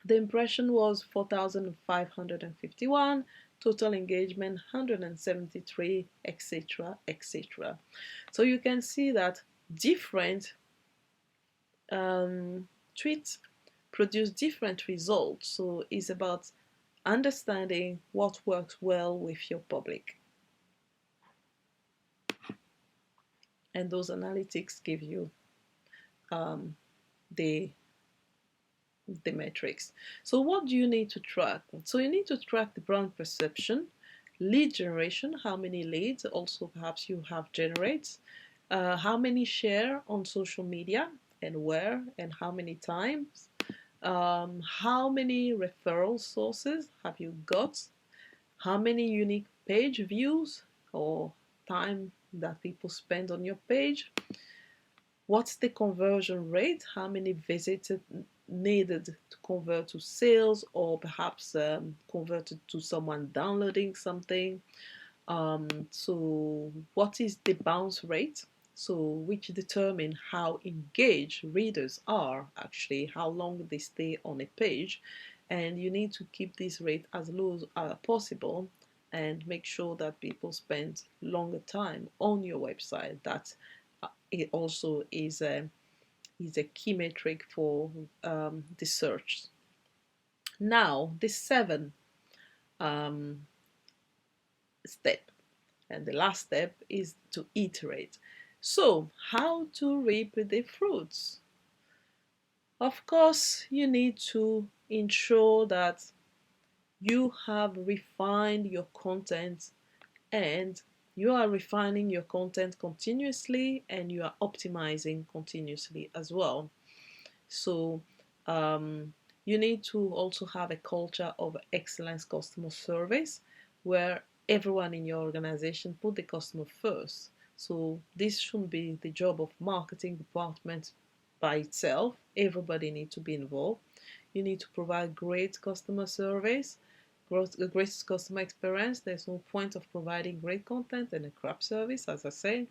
The impression was 4,551, total engagement 173, etc, etc. So you can see that different tweets produce different results. So it's about understanding what works well with your public. And those analytics give you the the metrics. So what do you need to track? So you need to track the brand perception, lead generation, how many leads, also perhaps you have generates, how many share on social media and where and how many times, how many referral sources have you got, how many unique page views or time that people spend on your page, what's the conversion rate, how many visits needed to convert to sales or perhaps converted to someone downloading something. So what is the bounce rate? So which determine how engaged readers are, actually how long they stay on a page, and you need to keep this rate as low as possible and make sure that people spend longer time on your website. That it also is a key metric for the search. Now the seventh um, step, and the last step, is to iterate. So how to reap the fruits? Of course, you need to ensure that you have refined your content, and you are refining your content continuously, and you are optimizing continuously as well. So you need to also have a culture of excellence customer service where everyone in your organization put the customer first. So this shouldn't be the job of marketing department by itself. Everybody needs to be involved. You need to provide great customer service, great customer experience. There's no point of providing great content and a crap service, as I say.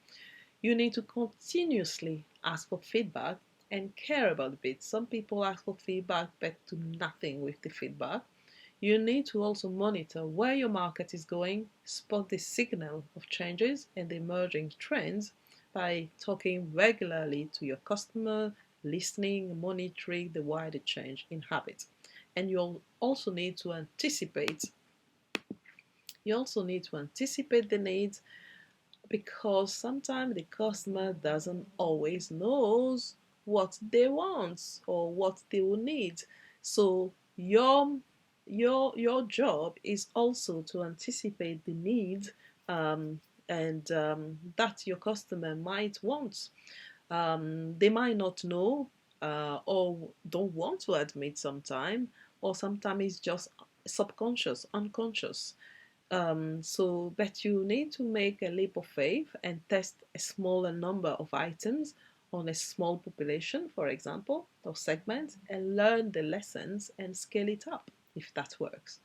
You need to continuously ask for feedback and care about the bit. Some people ask for feedback but do nothing with the feedback. You need to also monitor where your market is going, spot the signal of changes and the emerging trends by talking regularly to your customer, listening, monitoring the wider change in habits. And you'll also need to anticipate. You also need to anticipate the needs, because sometimes the customer doesn't always knows what they want or what they will need. So your job is also to anticipate the needs, and that your customer might want. They might not know, or don't want to admit sometime, or sometimes it's just subconscious, unconscious. But you need to make a leap of faith and test a smaller number of items on a small population, for example, or segment, and learn the lessons and scale it up if that works.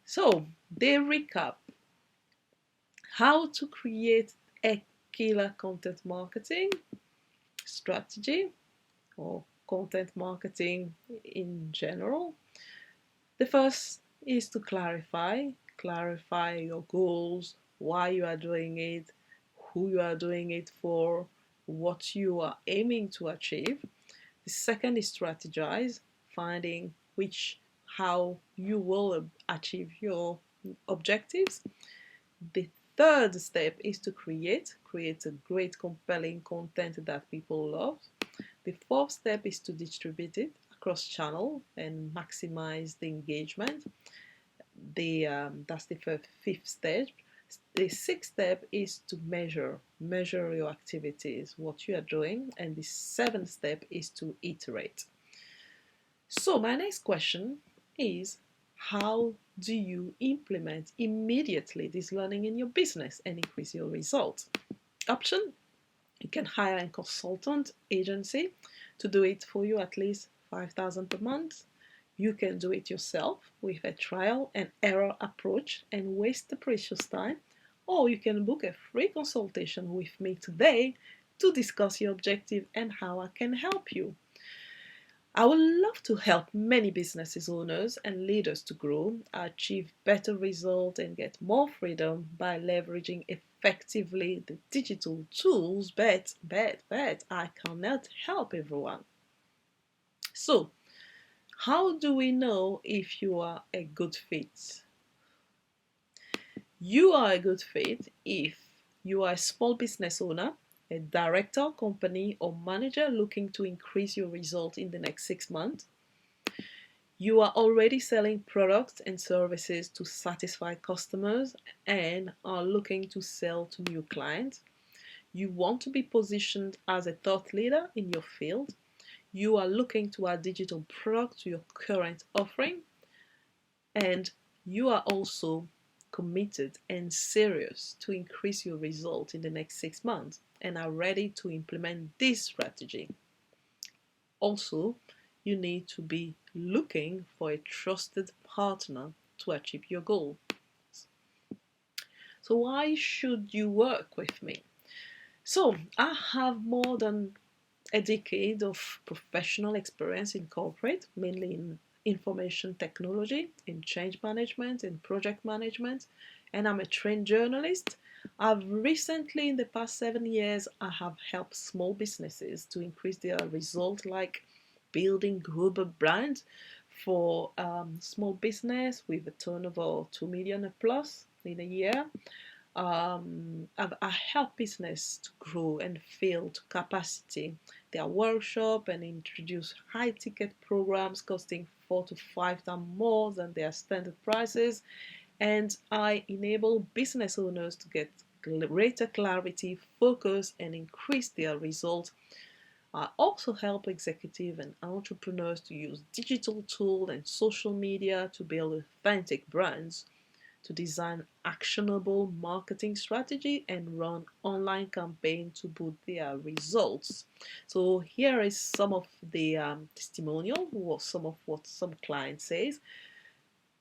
So, they recap how to create a killer content marketing strategy or content marketing in general. The first is to clarify your goals, why you are doing it, who you are doing it for, what you are aiming to achieve. The second is strategize, finding how you will achieve your objectives. The third step is to create a great compelling content that people love. The fourth step is to distribute it across channel and maximize the engagement. That's the fifth step. The sixth step is to measure your activities, what you are doing, and the seventh step is to iterate. So my next question is, how do you implement immediately this learning in your business and increase your results? Option: you can hire a consultant agency to do it for you, at least 5,000 per month. You can do it yourself with a trial and error approach and waste the precious time, or you can book a free consultation with me today to discuss your objective and how I can help you. I would love to help many businesses owners and leaders to grow, achieve better results, and get more freedom by leveraging effectively the digital tools, but I cannot help everyone. So, how do we know if you are a good fit? You are a good fit if you are a small business owner, a director, company, or manager looking to increase your result in the next 6 months. You are already selling products and services to satisfy customers and are looking to sell to new clients. You want to be positioned as a thought leader in your field. You are looking to add digital product to your current offering, and you are also committed and serious to increase your result in the next 6 months and are ready to implement this strategy. Also, you need to be looking for a trusted partner to achieve your goal. So why should you work with me? So I have more than a decade of professional experience in corporate, mainly in information technology, in change management, in project management, and I'm a trained journalist. I've recently, in the past 7 years, I have helped small businesses to increase their result, like building global brands for small business with a turnover of 2 million plus in a year. I help business to grow and fill to capacity their workshop and introduce high ticket programs costing 4 to 5 times more than their standard prices. And I enable business owners to get greater clarity, focus, and increase their results. I also help executives and entrepreneurs to use digital tools and social media to build authentic brands, to design actionable marketing strategy and run online campaign to boost their results. So here is some of the testimonial, or some of what some client says.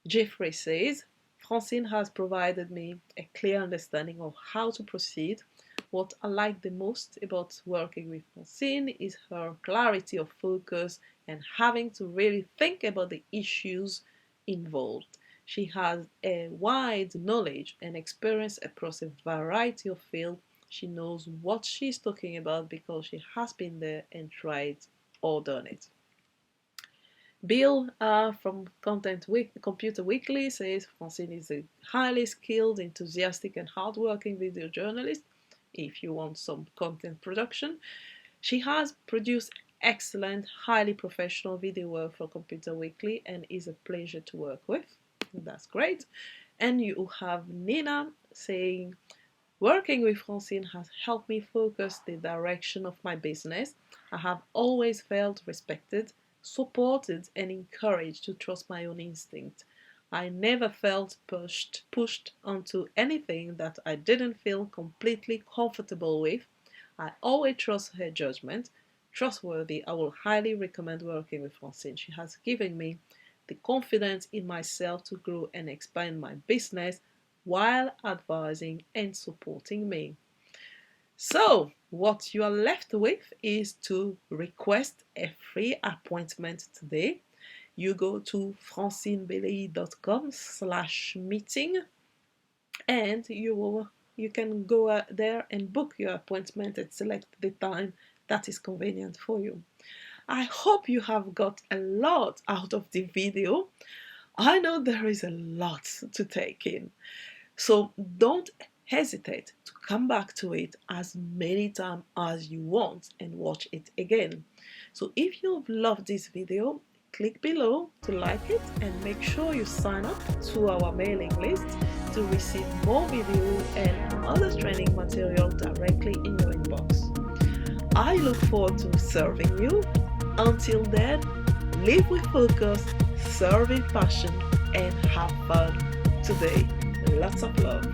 Jeffrey says, Francine has provided me a clear understanding of how to proceed. What I like the most about working with Francine is her clarity of focus and having to really think about the issues involved. She has a wide knowledge and experience across a variety of fields. She knows what she's talking about because she has been there and tried or done it. Bill from Computer Weekly says Francine is a highly skilled, enthusiastic, and hardworking video journalist. If you want some content production, she has produced excellent, highly professional video work for Computer Weekly and is a pleasure to work with. That's great. And you have Nina saying, working with Francine has helped me focus the direction of my business. I have always felt respected, supported, and encouraged to trust my own instinct. I never felt pushed onto anything that I didn't feel completely comfortable with. I always trust her judgment. Trustworthy, I will highly recommend working with Francine. She has given me the confidence in myself to grow and expand my business while advising and supporting me. So, what you are left with is to request a free appointment today. You go to francinebelay.com/meeting and you can go there and book your appointment and select the time that is convenient for you. I hope you have got a lot out of the video. I know there is a lot to take in, so don't hesitate to come back to it as many times as you want and watch it again. So if you've loved this video, click below to like it and make sure you sign up to our mailing list to receive more video and other training material directly in your inbox. I look forward to serving you. Until then, live with focus, serve with passion, and have fun today. Lots of love.